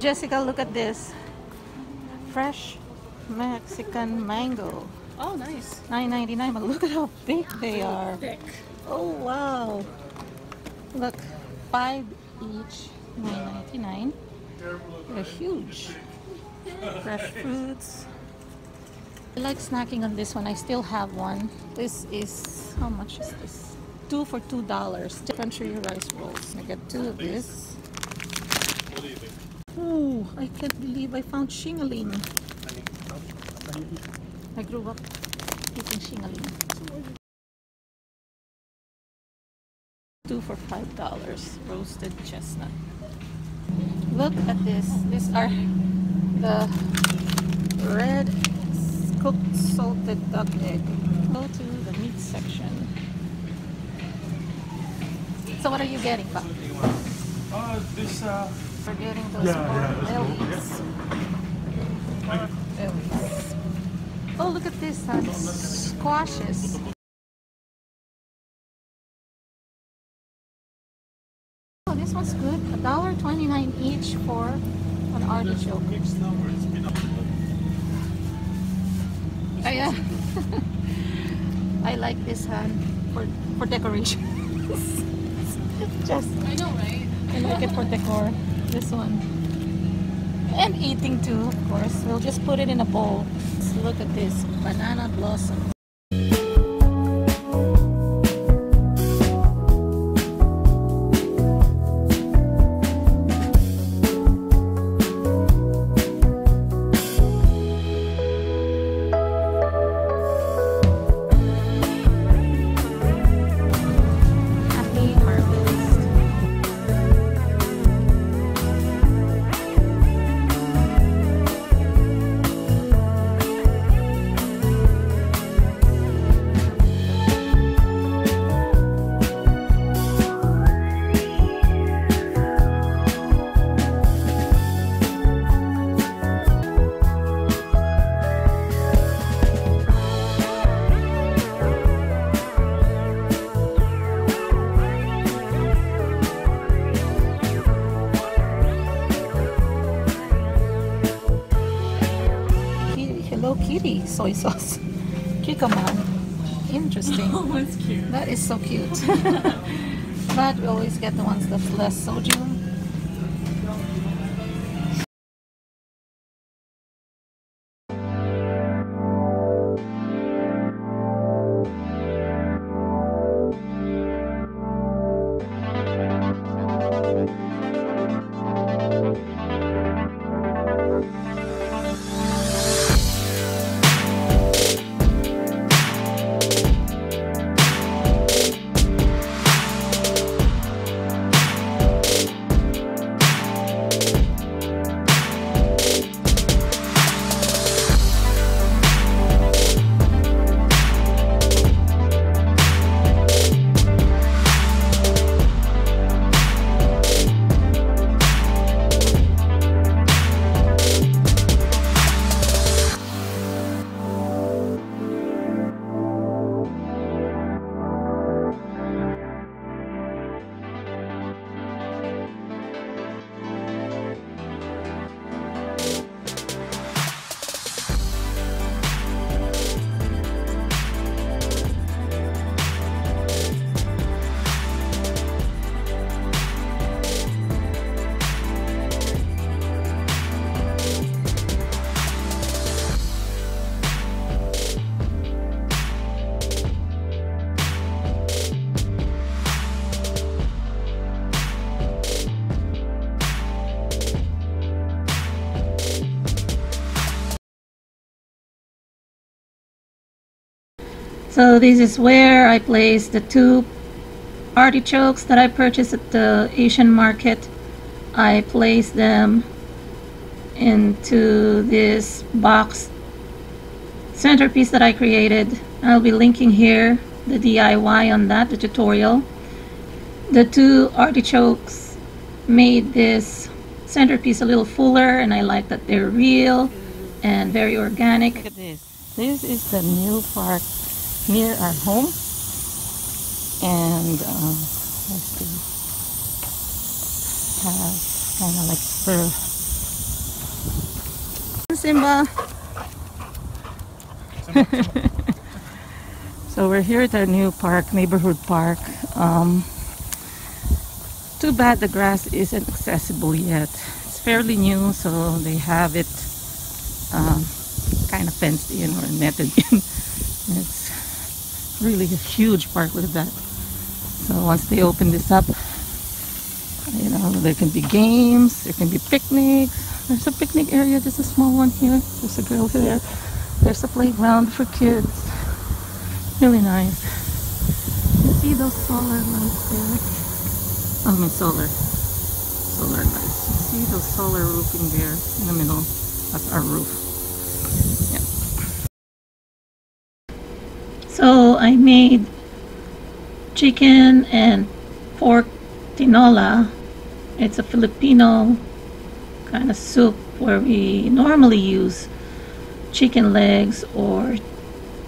Jessica, look at this. Fresh Mexican mango. Oh, nice. $9.99, but look at how big they are. Thick. Oh, wow. Look, 5 each, $9.99. They're huge. Fresh fruits. I like snacking on this one. I still have one. This is, how much is this? 2 for $2. Country rice rolls. I get 2 of this. What do you think? Oh, I can't believe I found shingling. I grew up eating shingling. 2 for $5. Roasted chestnut. Look at this. These are the red cooked salted duck egg. Go to the meat section. So what are you getting, Pa? This We're getting those bellies. Bellies. Oh, look at this. Squashes. Oh, this one's good. $1.29 each for an artichoke. Yeah. I like this for decoration. Just I know, right? I like it for decor. This one. And eating too, of course. We'll just put it in a bowl. Let's look at this. Banana blossom. Hello Kitty soy sauce. Kikoman. Interesting. Oh, that's cute. That is so cute. But we always get the ones that's less sodium. So this is where I placed the 2 artichokes that I purchased at the Asian market. I placed them into this box centerpiece that I created. I'll be linking here the DIY on that, the tutorial. The 2 artichokes made this centerpiece a little fuller, and I like that they're real and very organic. Look at this. This is the new park near our home, and let's see, has kind of like Simba. So we're here at our new park, neighborhood park. Too bad the grass isn't accessible yet. It's fairly new, so they have it kind of fenced in or netted in. It's really a huge park, look at that. So once they open this up, you know, there can be games, there can be picnics. There's a picnic area, just a small one here. There's a girl there. There's a playground for kids. Really nice. You see those solar lights there? I mean solar lights. You see those solar roofing there in the middle? That's our roof. Yeah. So I made chicken and pork tinola. It's a Filipino kind of soup where we normally use chicken legs or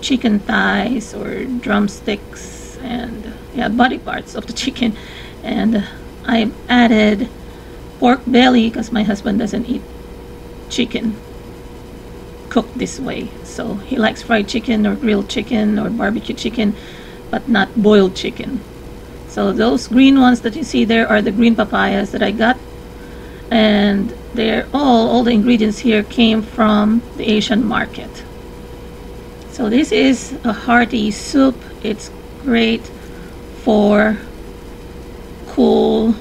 chicken thighs or drumsticks and body parts of the chicken, and I added pork belly because my husband doesn't eat chicken cooked this way, so he likes fried chicken or grilled chicken or barbecue chicken, but not boiled chicken. So those green ones that you see there are the green papayas that I got, and they're all the ingredients here came from the Asian market. So this is a hearty soup. It's great for cool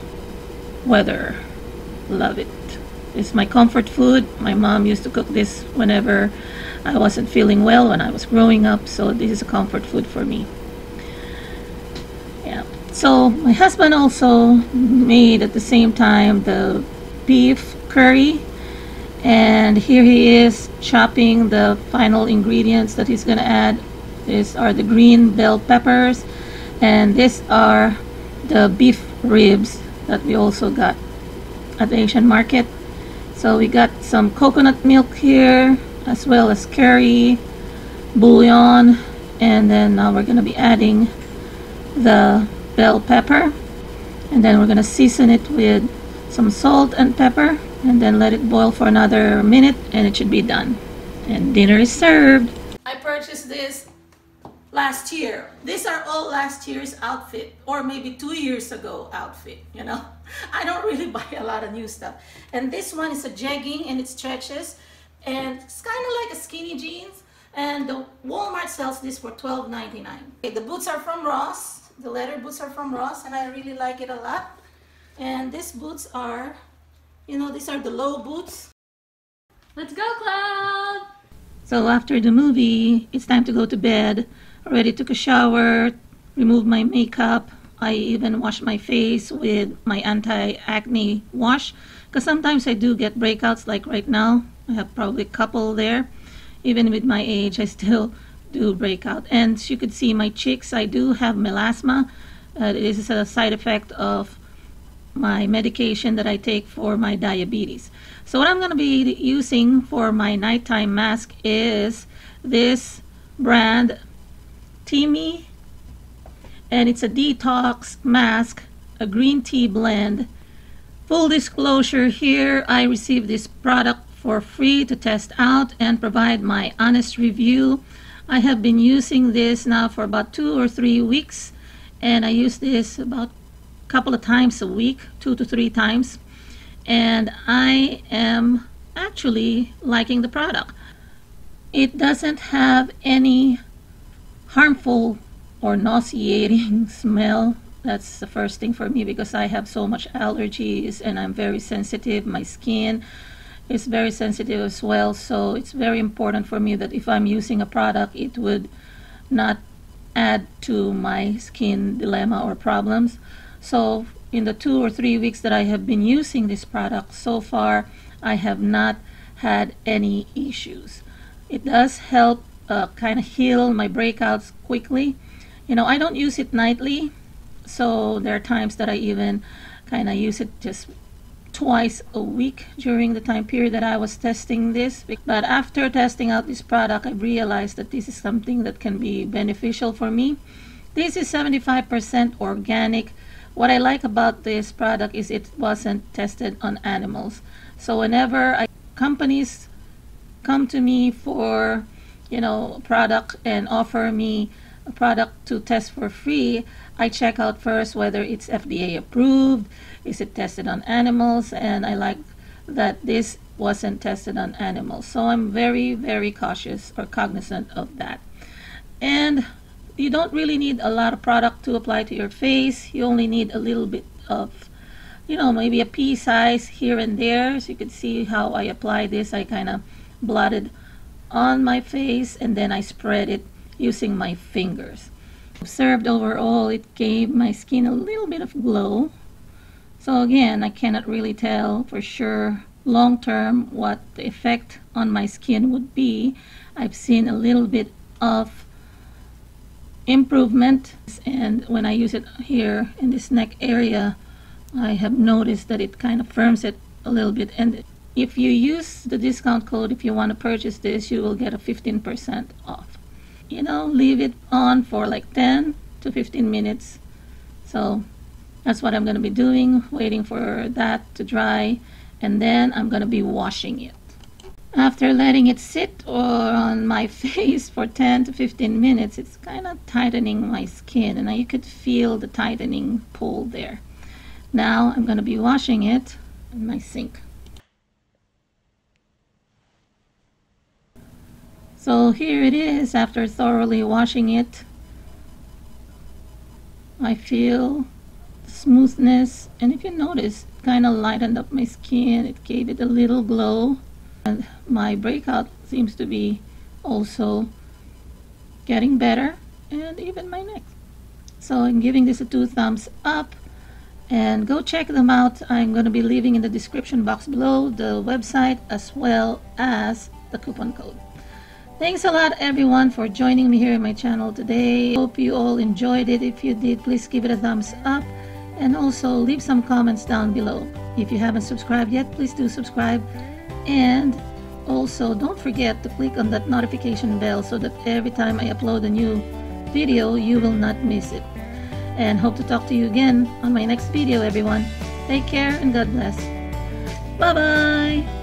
weather. Love it. It's my comfort food. My mom used to cook this whenever I wasn't feeling well when I was growing up, so this is a comfort food for me. Yeah. So my husband also made at the same time the beef curry, and here he is chopping the final ingredients that he's gonna add. These are the green bell peppers, and these are the beef ribs that we also got at the Asian market. So we got some coconut milk here, as well as curry, bouillon, and then now we're gonna be adding the bell pepper, and then we're gonna season it with some salt and pepper, and then let it boil for another minute, and it should be done. And dinner is served. I purchased this last year. These are all last year's outfit, or maybe 2 years ago outfit, you know. I don't really buy a lot of new stuff. And this one is a jegging, and it stretches, and it's kind of like a skinny jeans, and the Walmart sells this for $12.99. Okay, the boots are from Ross. The leather boots are from Ross, and I really like it a lot. And these boots are, you know, these are the low boots. Let's go, Cloud! So after the movie, it's time to go to bed. Already took a shower, removed my makeup. I even washed my face with my anti-acne wash, because sometimes I do get breakouts, like right now. I have probably a couple there. Even with my age, I still do breakout. And as you could see my cheeks, I do have melasma. This is a side effect of my medication that I take for my diabetes. So what I'm going to be using for my nighttime mask is this brand Timmy, and it's a detox mask, a green tea blend. Full disclosure here, I received this product for free to test out and provide my honest review. I have been using this now for about 2 or 3 weeks, and I use this about a couple of times a week, 2 to 3 times, and I am actually liking the product. It doesn't have any harmful or nauseating smell. That's the first thing for me, because I have so much allergies and I'm very sensitive. My skin is very sensitive as well, so it's very important for me that if I'm using a product, it would not add to my skin dilemma or problems. So in the 2 or 3 weeks that I have been using this product, so far I have not had any issues. It does help kind of heal my breakouts quickly. You know, I don't use it nightly, so there are times that I even kind of use it just twice a week during the time period that I was testing this. But after testing out this product, I realized that this is something that can be beneficial for me. This is 75% organic. What I like about this product is it wasn't tested on animals. So whenever companies come to me for, you know, a product and offer me a product to test for free, I check out first whether it's FDA approved, is it tested on animals, and I like that this wasn't tested on animals. So I'm very, very cautious or cognizant of that. And you don't really need a lot of product to apply to your face. You only need a little bit of, you know, maybe a pea size here and there. So you can see how I apply this. I kind of blotted on my face and then I spread it using my fingers. Observed overall, it gave my skin a little bit of glow. So again, I cannot really tell for sure long term what the effect on my skin would be. I've seen a little bit of improvement, and when I use it here in this neck area, I have noticed that it kind of firms it a little bit. And if you use the discount code, if you want to purchase this, you will get a 15% off. You know, leave it on for like 10 to 15 minutes. So that's what I'm going to be doing, waiting for that to dry, and then I'm going to be washing it. After letting it sit on my face for 10 to 15 minutes, it's kind of tightening my skin, and you could feel the tightening pull there. Now I'm going to be washing it in my sink. So here it is after thoroughly washing it. I feel smoothness, and if you notice, it kind of lightened up my skin. It gave it a little glow, and my breakout seems to be also getting better, and even my neck. So I'm giving this a 2 thumbs up, and go check them out. I'm going to be leaving in the description box below the website as well as the coupon code. Thanks a lot everyone for joining me here in my channel today. Hope you all enjoyed it. If you did, please give it a thumbs up and also leave some comments down below. If you haven't subscribed yet, please do subscribe, and also don't forget to click on that notification bell so that every time I upload a new video you will not miss it. And hope to talk to you again on my next video, everyone. Take care and God bless. Bye bye.